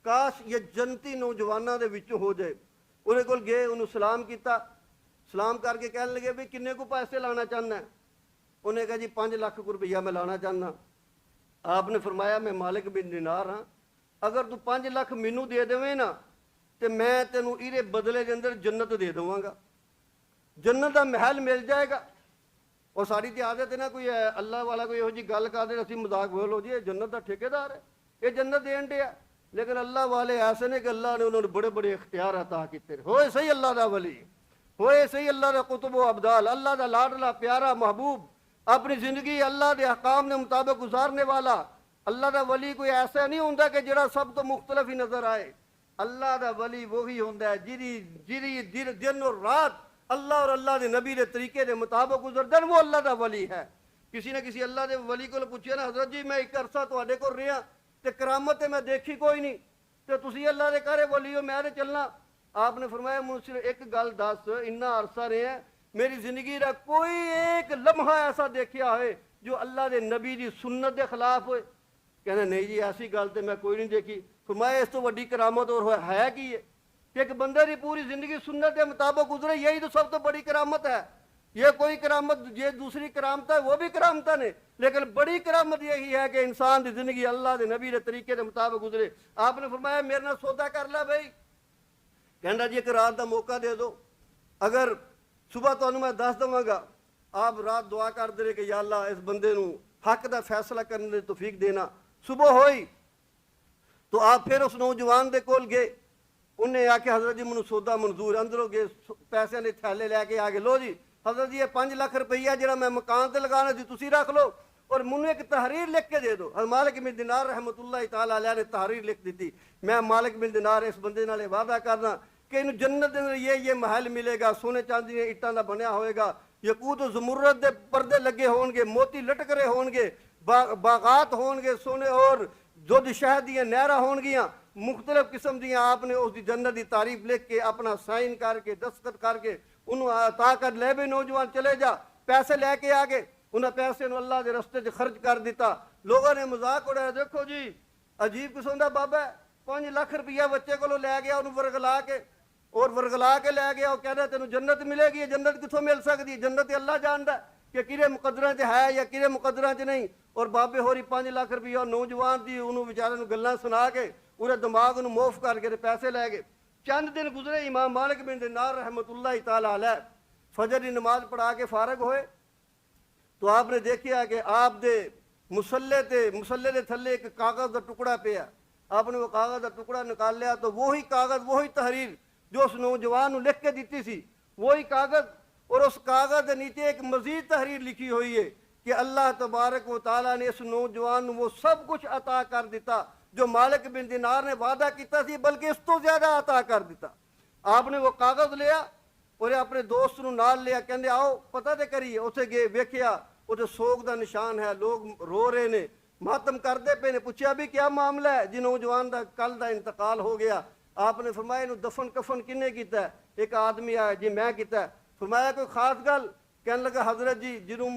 کاش یہ جنتی نوجواناں دے وچوں ہو جائے. انہیں کول گئے, انہوں سلام کیتا, سلام کر کے کہنے لگے بھی کنے کو پیسے لانا چاہنا ہے؟ انہیں کہا جی 5 لاکھ روپیہ میں لانا چاہنا. آپ نے فرمایا میں مالک بن دینار ہاں, اگر تو 5 لاکھ مینوں دے دویں نا تو میں تینوں ایرے بدلے دے اندر جنت دے دواں گا, جنت دا محل مل جائے گا. اور ساری تے عادت ہے نا, کوئی اللہ والا کوئی یہو جی گل کر دے اسی مذاق بولو جی یہ جنت دا ٹھیکیدار ہے, یہ جنت دین دیا. لیکن اللہ والے ایسے نے کہ اللہ نے انہوں نے بڑے بڑے اختیار عطا کیتے. ہوئے صحیح اللہ دا ولی, ہوئے صحیح اللہ دا قطب و ابدال, اللہ دا لاڈلا پیارا محبوب, اپنی زندگی اللہ دے احکام کے مطابق گزارنے والا. اللہ دا ولی کوئی ایسا نہیں ہوندا کہ جڑا سب تو مختلف ہی نظر آئے. اللہ دا ولی وہی ہوندا ہے جیری دن اور رات اللہ اور اللہ دے نبی دے طریقے دے مطابق گزردن, وہ اللہ دا ولی ہے. کسی نے کسی اللہ دے ولی کو پوچھیا نا حضرت جی میں ایک عرصہ تواڈے کول رہیا تے کرامت میں دیکھی کوئی نہیں, تے تسی اللہ دے گھر ولی ہو, میں تے چلنا. آپ نے فرمایا مجھ سے ایک گل دس, اتنا عرصہ رہے ہیں میری زندگی دا کوئی ایک لمحہ ایسا دیکھیا ہوئے جو اللہ دے نبی دی سنت دے خلاف ہوئے؟ کہنا نہیں جی ایسی گل تے میں کوئی نہیں دیکھی. فرمایا اس تو وڈی کرامت اور ہے کی ہے کہ ایک بندے دی پوری زندگی سنت کے مطابق گزرے, یہی تو سب تو بڑی کرامت ہے. یہ کوئی کرامت, یہ دوسری کرامت ہے, وہ بھی کرامت نے, لیکن بڑی کرامت یہی ہے کہ انسان دی زندگی اللہ دے نبی دے طریقے دے مطابق گزرے. آپ نے فرمایا میرے نال سودا کر لے بھائی. کہنا جی ایک رات دا موقع دے دو. اگر صبح تمہیں میں دس دوں گا، آپ رات دعا کر دے کہ یا اللہ اس بندے نو حق دا فیصلہ کرنے دی توفیق دینا۔ صبح ہوئی تو آپ پھر اس نوجوان دے کول گئے، انہیں آکھیا حضرت جی منو سودا منظور، اندروں گئے پیسے نے تھیلے لے کے آگے، لو جی حضرت جی یہ 5 لاکھ روپیہ جڑا میں مکان تے لگانا جی تسی رکھ لو، اور منو ایک تحریر لکھ کے دے دو۔ حضرت مالک بن دینار رحمۃ اللہ تعالیٰ علیہ نے تحریر لکھ دیتی، میں مالک بن دینار اس بندے نال وعدہ کرنا کہ انہوں جنت دے اندر یہ محل ملے گا، سونے چاندی نے اٹاں دا بنیا ہوئے گا، یقوت و زمرد دے پردے لگے ہون گے، موتی لٹک رہے ہون گے، باغات ہون گے سونے، اور دودھ شہد دیاں نہراں ہون گیاں، مختلف قسم دیاں۔ آپ نے اس دی جنت دی تعریف لکھ کے اپنا سائن کر کے دستخط کر کے انہوں عطا کر لے، بھی نوجوان چلے جا، پیسے لے کے آگے انہیں پیسے نو اللہ دے رستے چ خرچ کر دیتا۔ لوگوں نے مذاق اڑایا، دیکھو جی عجیب قسم دا بابا ہے، 5 لاکھ روپیہ بچے کو لے گیا انہوں ورگلا کے لے گیا، وہ کہہ رہے تینوں جنت ملے گی، جنت کتوں مل سکتی ہے؟ جنت اللہ جاندا ہے کہ کیڑے مقدراں چ ہے یا کیڑے مقدراں چ نہیں۔ اور بابے ہوری 5 لاکھ روپیہ نوجوان دی انہوں بیچارے نوں گلاں سنا کے انہیں دماغ نوں موف کر کے پیسے لے گئے۔ چند دن گزرے، امام مالک بن دینار رحمۃ اللہ تعالیٰ علیہ فجر کی نماز پڑھا کے فارغ ہوئے تو آپ نے دیکھا کہ آپ دے مسلے دے تھلے ایک کاغذ کا ٹکڑا پیا۔ آپ نے وہ کاغذ کا ٹکڑا نکال لیا تو وہی کاغذ، وہی تحریر جو اس نوجوان نے لکھ کے دیتی سی، وہی کاغذ، اور اس کاغذ کے نیچے ایک مزید تحریر لکھی ہوئی ہے کہ اللہ تبارک و تعالیٰ نے اس نوجوان کو وہ سب کچھ عطا کر دیتا جو مالک بن دینار نے وعدہ کیتا سی، بلکہ اس تو زیادہ عطا کر دیتا۔ آپ نے وہ کاغذ لیا اور اپنے دوست نو نال لیا، کہندے آؤ پتہ تے کریے۔ اتنے گئے، ویکھیا وہ سوگ دا نشان ہے، لوگ رو رہے نے، ماتم کرتے پے نے۔ پوچھا بھی کیا معاملہ ہے؟ جی نوجوان دا کل دا انتقال ہو گیا۔ آپ نے فرمایا انہوں دفن کفن کنے کیتا ہے؟ ایک آدمی آیا، جی میں کیتا ہے۔ فرمایا کوئی خاص گل؟ کہنے لگا حضرت جی جنوں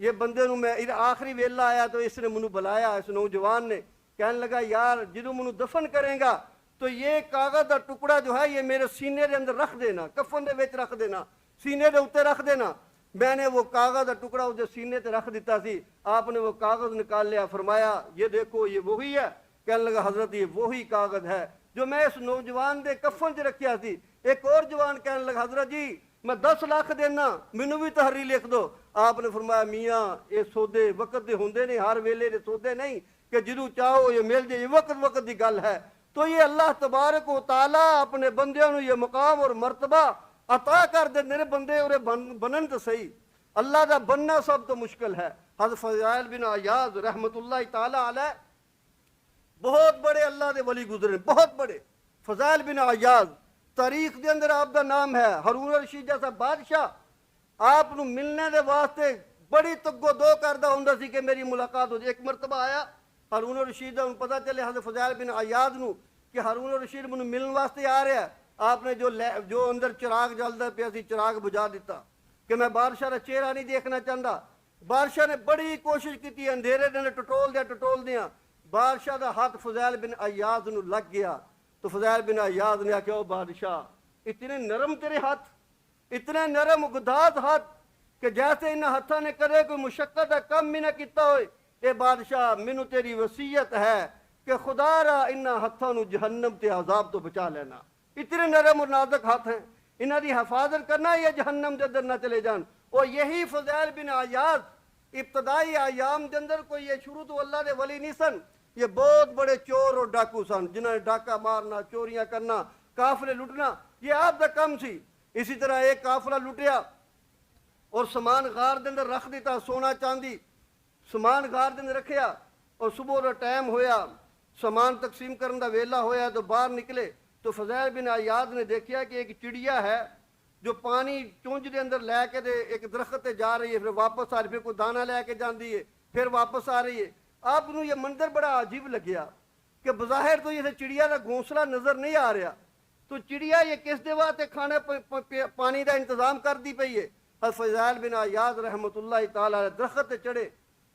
یہ بندے نو میں آخری ویلا آیا تو اس نے منو بلایا، اس نوجوان نے، کہنے لگا یار جنوں منو دفن کریں گا تو یہ کاغذ کا ٹکڑا جو ہے یہ میرے سینے دے اندر رکھ دینا، کفن دے وچ رکھ دینا، سینے دے اوتے رکھ دینا۔ میں نے وہ کاغذ کا ٹکڑا اس سینے تے رکھ دیتا سی۔ آپ نے وہ کاغذ نکال لیا، فرمایا یہ دیکھو یہ وہی ہے؟ کہنے لگا حضرت یہ وہی کاغذ ہے جو میں اس نوجوان دے کفن چ رکھیا سی۔ ایک اور جوان کہنے لگا حضرت جی میں 10 لاکھ دینا، مینوں بھی تحریر لکھ دو۔ آپ نے فرمایا میاں یہ سودے وقت دے ہوندے نے، ہر ویلے دے سودے نہیں کہ جدوں چاہو یہ مل جائے، یہ وقت دی گل ہے۔ تو یہ اللہ تبارک و تعالیٰ اپنے بندیاں نو یہ مقام اور مرتبہ عطا کر دے نے، بندے اور بنن تو صحیح، اللہ دا بننا سب تو مشکل ہے۔ حضرت فضائل بن عیاض رحمۃ اللہ تعالیٰ علیہ بہت بڑے اللہ دے ولی گزرے، بہت بڑے۔ فضائل بن عیاض تاریخ دے اندر آپ دا نام ہے۔ ہارون الرشید جیسا بادشاہ آپ نو ملنے دے واسطے بڑی تگو دو کردہ ہوندا سی کہ میری ملاقات ہو جائے۔ ایک مرتبہ آیا ہارون الرشید دا پتہ چلے حضرت فضائل بن عیاض نو کہ ہارون الرشید منو ملن واسطے آ رہا ہے۔ آپ نے جو اندر چراغ جلدا پیا سی چراغ بجھا دیتا کہ میں بادشاہ کا چہرہ نہیں دیکھنا چاہتا۔ بادشاہ نے بڑی کوشش کی، اندھیرے نے ٹٹول دیا، بادشاہ دا ہاتھ فضائل بن عیاض نو لگ گیا۔ تو فضائل بن عیاض نے آخیا او بادشاہ اتنے نرم تیرے ہاتھ، اتنے نرم گداز ہاتھ کہ جیسے انہاں ہاتھاں نے کدے کوئی مشقت کا کم بھی نہ کیتا ہوئے۔ اے بادشاہ مینوں تیری وصیت ہے کہ خدا را انہاں ہاتھاں نو جہنم تے عذاب تو بچا لینا۔ اتنے نرم اور نازک ہاتھ ہیں، انہاں دی حفاظت کرنا یا جہنم دے اندر نہ چلے جان۔ اور یہی فضائل بن عیاض ابتدائی ایام دے اندر کوئی یہ شروع تو اللہ دے ولی نہیں سن، یہ بہت بڑے چور اور ڈاکو سن جنہوں نے ڈاکہ مارنا، چوریاں کرنا، قافلے لٹنا، یہ آپ دا کم سی۔ اسی طرح ایک قافلہ لٹیا اور سامان غار دے اندر رکھ دیتا، سونا چاندی سامان غار دے اندر رکھیا، اور صبح دا ٹائم ہویا، سامان تقسیم کرن دا ویلا ہویا تو باہر نکلے تو فضائل بن عیاض نے دیکھیا کہ ایک چڑیا ہے جو پانی چونج دے اندر لے کے ایک درخت تے جا رہی ہے، پھر واپس آ رہی، پھر کوئی دانہ لے کے جاندی ہے، پھر واپس آ رہی ہے۔ آپ نو یہ منظر بڑا عجیب لگیا کہ بظاہر تو یہ چڑیا کا گھونسلہ نظر نہیں آ رہا، تو چڑیا یہ کس دے واسطے کھانے پانی دا انتظام کر دی پئی ہے۔ حضرت فضائل بن عیاض رحمۃ اللہ تعالیٰ درخت تے چڑھے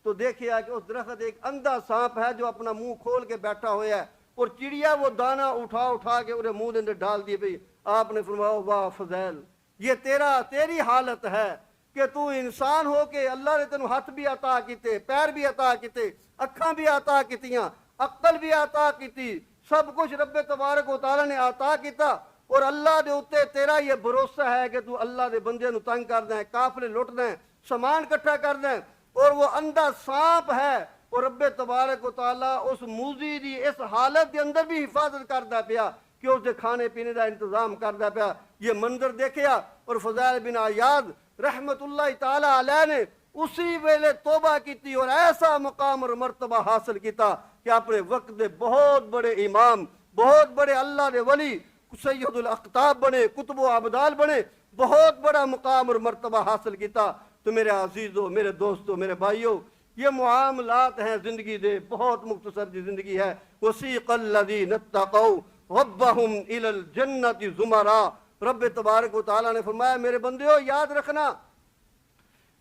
تو دیکھیا کہ اس درخت ایک اندھا سانپ ہے جو اپنا منہ کھول کے بیٹھا ہوا ہے، اور چڑیا وہ دانہ اٹھا کے انہیں منہ دے اندر ڈال دیے پئی۔ آپ نے فرمایا واہ فضائل یہ تیری حالت ہے کہ تو انسان ہو کے اللہ نے تینوں ہاتھ بھی عطا کیتے، پیر بھی عطا کیتے، اکھاں بھی عطا کیتیاں، عقل بھی عطا کیتی، سب کچھ رب تبارک و تعالیٰ نے عطا کیتا، اور اللہ دے اوتے تیرا یہ بھروسہ ہے کہ تو اللہ دے بندے نو تنگ کرنا ہے، قافلے لٹنا ہے، سامان کٹھا کرنا ہے، اور وہ اندھا سانپ ہے، اور رب تبارک و تعالیٰ اس موذی دی اس حالت دے اندر بھی حفاظت کردا پیا کہ اس دے کھانے پینے دا انتظام کردا پیا۔ یہ منظر دیکھیا اور فضیل بن عیاض رحمت اللہ تعالی علیہ نے اسی ویلے توبہ کیتی اور ایسا مقام اور مرتبہ حاصل کیتا کہ اپنے وقت دے بہت بڑے امام، بہت بڑے اللہ دے ولی، سید الاقطاب بنے، کتب و ابدال بنے، بہت بڑا مقام اور مرتبہ حاصل کیتا۔ تو میرے عزیزوں، میرے دوستوں، میرے بھائیوں، یہ معاملات ہیں زندگی دے، بہت مختصر دی زندگی ہے۔ وسیق الذین اتقوا ربہم الی الجنۃ زمرا، رب تبارک و تعالیٰ نے فرمایا میرے بندیو یاد رکھنا،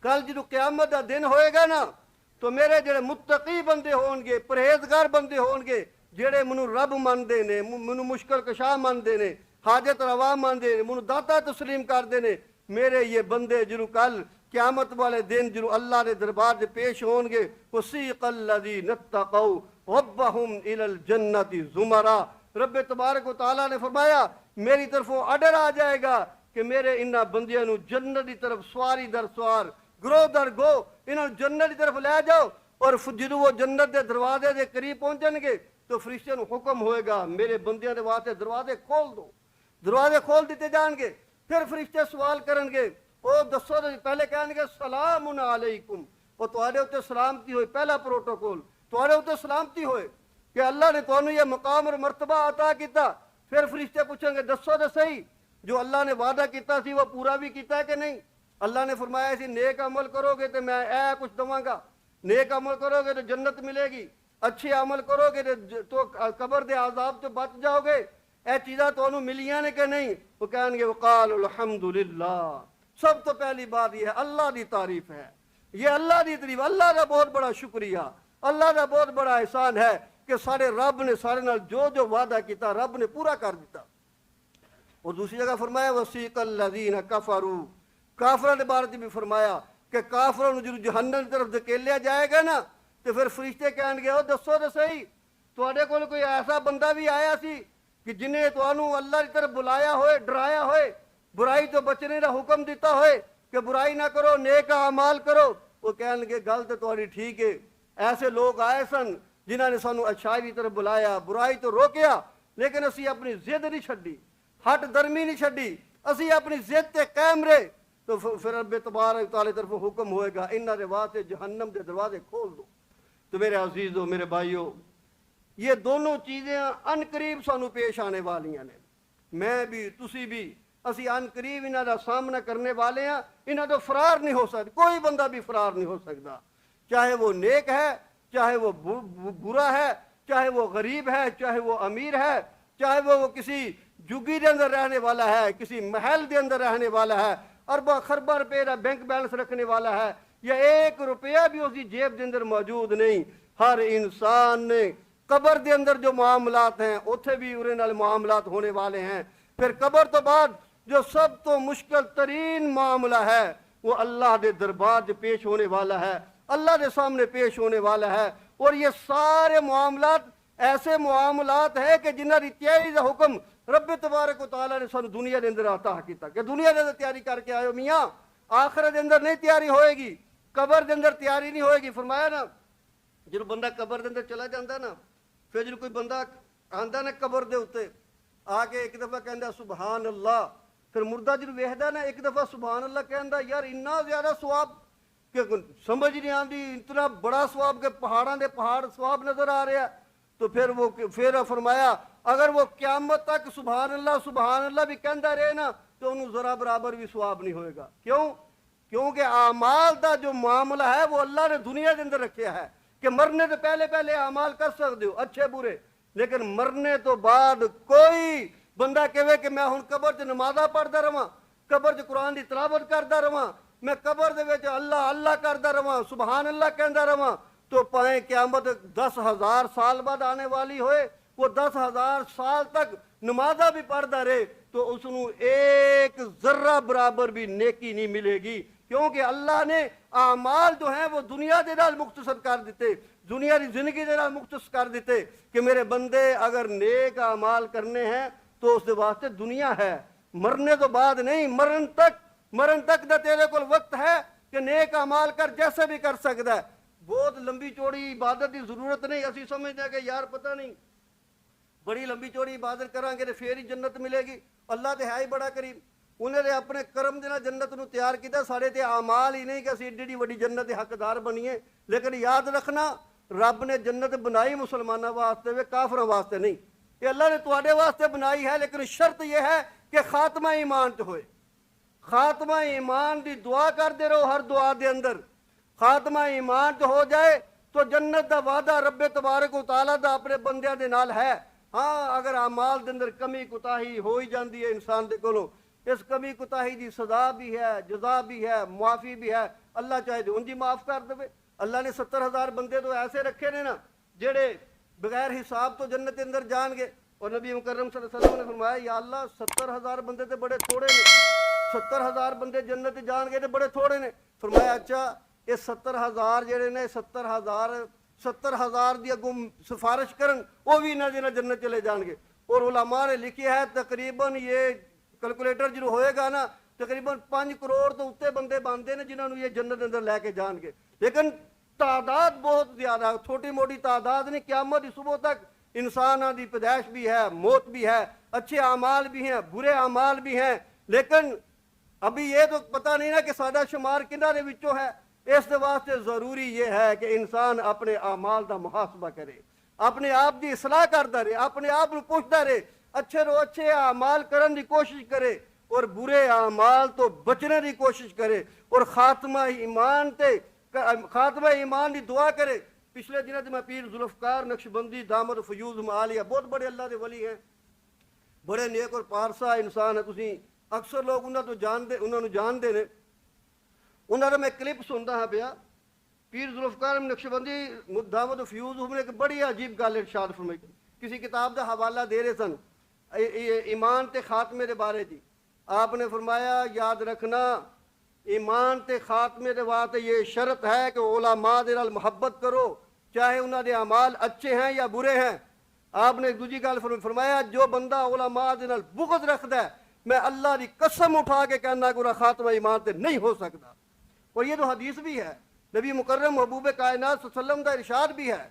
کل جدو قیامت دا دن ہوئے گا نا تو میرے جڑے متقی بندے ہون گے، پرہیزگار بندے ہون گے، جڑے منو رب مندے نے، منو مشکل کشا مندے نے، حاجت روا مندے نے، منو داتا تسلیم کردے نے، میرے یہ بندے جنو کل قیامت والے دن جنو اللہ دے دربار دے پیش ہون گے، وسیق الذین اتقوا ربہم الی الجنۃ زمرا، رب تبارک و تعالیٰ نے فرمایا میری طرفوں آڈر آ جائے گا کہ میرے انہاں بندیاں نو جنت دی طرف سواری در سوار، گروہ در گو انہاں جنت دی طرف لے جاؤ، اور جدو وہ جنت دے دروازے دے قریب پہنچن گے تو فرشتیاں نو حکم ہوئے گا میرے بندیاں دے واسطے دروازے کھول دو، دروازے کھول دیتے جان گے، پھر فرشتے سوال کرن گے، او دسو، پہلے کہیں گے سلام علیکم، اور تواڈے اوتے سلامتی ہوئے، پہلا پروٹوکول تواڈے اوتے سلامتی ہوئے کہ اللہ نے تانوں یہ مقام اور مرتبہ عطا کیتا۔ پھر فرشتے پوچھیں گے دسو تو صحیح جو اللہ نے وعدہ کیتا سی وہ پورا بھی کیتا ہے کہ نہیں؟ اللہ نے فرمایا اسی نیک عمل کرو گے تو میں اے کچھ دواں گا، نیک عمل کرو گے تو جنت ملے گی، اچھے عمل کرو گے تو قبر دے عذاب تو بچ جاؤ گے، اے چیزاں تانوں ملیاں نے کہ نہیں؟ وہ کہیں گے وقال الحمدللہ، سب تو پہلی بات یہ ہے اللہ دی تعریف ہے، یہ اللہ دی تعریف، اللہ کا بہت بڑا شکریہ، اللہ کا بہت بڑا احسان ہے کہ سارے رب نے سارے نال جو وعدہ کیتا رب نے پورا کر دیتا۔ اور دوسری جگہ فرمایا وسیق الذین کفروا، کافروں کے بارے بھی فرمایا کہ کافروں نے جب جہنم کی طرف دھکیلیا جائے گا نا تو پھر فرشتے کہیں گے او دسو تو صحیح تواڈے کول کوئی ایسا بندہ بھی آیا سی کہ جنہیں تانوں اللہ کی طرف بلایا ہوئے، ڈرایا ہوئے، برائی تو بچنے کا حکم دیتا ہوئے کہ برائی نہ کرو نیک اعمال کرو؟ وہ کہیں گے گل تو تہاڈی ٹھیک ہے، ایسے لوگ آئے سن جنہوں نے سانو اچھائی کی طرف بلایا، برائی تو روکیا، لیکن اسی اپنی ضد نہیں چھڈی، ہٹ درمی نہیں چھڈی، اسی اپنی ضد تے قائم رہے، تو پھر رب تبارک تعالی طرف حکم ہوئے گا انہاں دے واسطے جہنم دے دروازے کھول دو۔ تو میرے عزیزوں، میرے بھائیوں، یہ دونوں چیزیں ان قریب سانو پیش آنے والیاں نے، میں بھی تسی بھی، اسی ان قریب انہاں دا سامنا کرنے والے ہیں، انہاں تو فرار نہیں ہو سکتا، کوئی بندہ بھی فرار نہیں ہو سکتا، چاہے وہ نیک ہے، چاہے وہ برا ہے، چاہے وہ غریب ہے، چاہے وہ امیر ہے، چاہے وہ کسی جگی دے اندر رہنے والا ہے، کسی محل دے اندر رہنے والا ہے، اربا خربا روپے کا بینک بیلنس رکھنے والا ہے، یا ایک روپیہ بھی اس کی جیب دے اندر موجود نہیں، ہر انسان نے قبر دے اندر جو معاملات ہیں اتھے بھی انہاں نال معاملات ہونے والے ہیں۔ پھر قبر تو بعد جو سب تو مشکل ترین معاملہ ہے وہ اللہ دے دربار دے پیش ہونے والا ہے، اللہ دے سامنے پیش ہونے والا ہے، اور یہ سارے معاملات ایسے معاملات ہیں کہ جنہاں دی تیاری دا حکم رب تبارک و تعالیٰ نے سانو دنیا دے اندر عطا کیتا کہ دنیا دے اندر تیاری کر کے آئے میاں، آخرت دے اندر نہیں تیاری ہوئے گی، قبر دے اندر تیاری نہیں ہوئے گی۔ فرمایا نا جب بندہ قبر دے اندر چلا جاندہ نا، پھر جب کوئی بندہ آندہ نا قبر دے ہوتے آ کے ایک دفعہ کہندہ سبحان اللہ، پھر مردہ جب ویہدہ نا ایک دفعہ سبحان اللہ کہندہ یار اتنا زیادہ ثواب کہ سمجھ نہیں آندی، اتنا بڑا ثواب کہ پہاڑاں دے پہاڑ ثواب نظر آ رہا ہے، تو پھر فرمایا اگر وہ قیامت تک سبحان اللہ بھی کہندا رہے نا تو انہوں ذرا برابر بھی ثواب نہیں ہوئے گا۔ کیونکہ اعمال دا جو معاملہ ہے وہ اللہ نے دنیا کے اندر رکھیا ہے کہ مرنے سے پہلے اعمال کر سکتے ہو اچھے برے، لیکن مرنے تو بعد کوئی بندہ کہے کہ میں ہن قبر چ نمازاں پڑھدا رہواں، قبر چ قرآن دی تلاوت کردا رہواں، میں قبر دے وچ اللہ اللہ کردا رہواں، سبحان اللہ کہندا رہواں، تو پائیں قیامت 10,000 سال بعد آنے والی ہوئے، وہ 10,000 سال تک نمازہ بھی پڑھدا رہے تو اس نو ایک ذرہ برابر بھی نیکی نہیں ملے گی، کیونکہ اللہ نے اعمال جو ہیں وہ دنیا دے نال مختصر کر دیتے، دنیا دی زندگی دے نال مختصر کر دیتے کہ میرے بندے اگر نیک اعمال کرنے ہیں تو اس واسطے دنیا ہے، مرنے تو بعد نہیں، مرن تک دا تیرے کو وقت ہے کہ نیک اعمال کر جیسے بھی کر سکتا ہے. بہت لمبی چوڑی عبادت کی ضرورت نہیں. اسی سمجھتے ہیں کہ یار پتہ نہیں بڑی لمبی چوڑی عبادت کریں گے تو پھر ہی جنت ملے گی. اللہ تو ہے ہی بڑا قریب، انہیں نے اپنے کرم دینا جنت نو تیار کیتا. سارے تے اعمال ہی نہیں کہ اسی ایڈی وڈی جنت کے حقدار بنیے. لیکن یاد رکھنا رب نے جنت بنائی مسلمانوں واسطے وے، کافروں واسطے نہیں. یہ اللہ نے تواڈے واسطے بنائی ہے، لیکن شرط یہ ہے کہ خاتمہ ایمان تے ہوئے. خاتمہ ایمان دی دعا کرتے رہو، ہر دعا دے اندر خاتمہ ایمان تے ہو جائے تو جنت دا وعدہ رب تبارک و تعالیٰ دا اپنے بندیاں دے نال ہے. ہاں اگر اعمال دے اندر کمی کوتاہی ہو ہی جاندی ہے انسان دے کولوں، اس کمی کوتاہی دی سزا بھی ہے، جزا بھی ہے، معافی بھی ہے. اللہ چاہے تو انجی معاف کر دے. اللہ نے 70,000 بندے تو ایسے رکھے نے نا جڑے بغیر حساب تو جنت کے اندر جان گے. اور نبی مکرم صلی اللہ علیہ وسلم نے فرمایا یا اللہ 70,000 بندے تو بڑے تھوڑے نے، 70,000 بندے جنت جان گے تو بڑے تھوڑے نے. فرمایا اچھا یہ 70,000 جڑے نے 70,000 دی اگوں سفارش کرن وہ بھی نہ جنت چلے جان گے. اور علماء نے لکھی ہے تقریباً یہ کیلکولیٹر جو ہوئے گا نا تقریباً 5 کروڑ تو اتنے بندے بنتے ہیں جنہوں نے یہ جنت اندر لے کے جان گے. لیکن تعداد بہت زیادہ، چھوٹی موٹی تعداد نہیں. قیامت کی صبح تک انسانوں کی پیدائش بھی ہے، موت بھی ہے، اچھے اعمال بھی ہیں، برے اعمال بھی ہیں. لیکن ابھی یہ تو پتہ نہیں نا کہ سادہ شمار کنہ دے وچوں ہے. اس واسطے ضروری یہ ہے کہ انسان اپنے اعمال دا محاسبہ کرے، اپنے آپ کی اصلاح کرتا رہے، اپنے آپ کو پوچھتا رہے، اچھے اعمال کرن دی کوشش کرے اور برے اعمال تو بچنے دی کوشش کرے اور خاتمہ ایمان دی دعا کرے. پچھلے دنوں میں پیر ذوالفقار نقشبندی دامت فیوز معالیہ بہت بڑے اللہ دے ولی ہیں، بڑے نیک اور پارسا انسان ہے. تسی اکثر لوگ انہوں نے جانتے ہیں. انہوں نے میں کلپ سنتا ہاں پیا پیر ذوالفقار نقشبندی دامت فیوز نے ایک بڑی عجیب گل ارشاد فرمائی. کسی کتاب دا حوالہ دے رہے سن ایمان تے خاتمے دے بارے جی. آپ نے فرمایا یاد رکھنا ایمان تے خاتمے دے واسطے یہ شرط ہے کہ علماء دے نال محبت کرو چاہے انہاں دے اعمال اچھے ہیں یا برے ہیں. آپ نے دوسری گل فرمایا جو بندہ علماء دے نال بغض رکھدا ہے میں اللہ دی قسم اٹھا کے کہنا کہ خاتمہ ایمان تے نہیں ہو سکتا. اور یہ تو حدیث بھی ہے، نبی مکرم محبوب کائنات صلی اللہ علیہ وسلم کا ارشاد بھی ہے.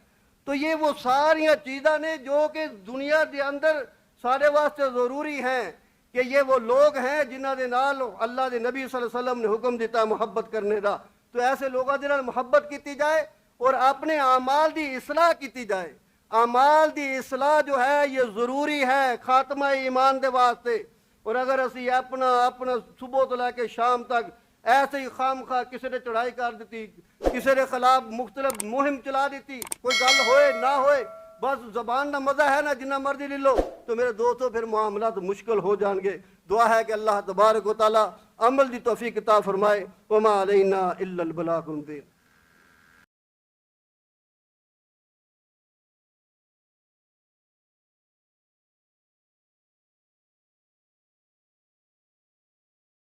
تو یہ وہ ساریاں چیزاں نے جو کہ دنیا دے اندر سارے واسطے ضروری ہیں کہ یہ وہ لوگ ہیں جنہاں دے نال اللہ دے نبی صلی اللہ علیہ وسلم نے حکم دیتا محبت کرنے دا. تو ایسے لوگوں دے نال محبت کیتی جائے اور اپنے اعمال دی اصلاح کیتی جائے. اعمال دی اصلاح جو ہے یہ ضروری ہے خاتمہ ایمان دے واسطے. اور اگر اسی اپنا صبح تو لے کے شام تک ایسے ہی خام خواہ کسی نے چڑھائی کر دیتی، کسی نے خلاف مختلف مہم چلا دیتی، کوئی گل ہوئے نہ ہوئے بس زبان دا مزہ ہے نا جنہ مرضی لے لو، تو میرے دوستو پھر معاملات مشکل ہو جان گے. دعا ہے کہ اللہ تبارک و تعالی عمل دی توفیق عطا فرمائے. وما علینا الا البلاغ المبین.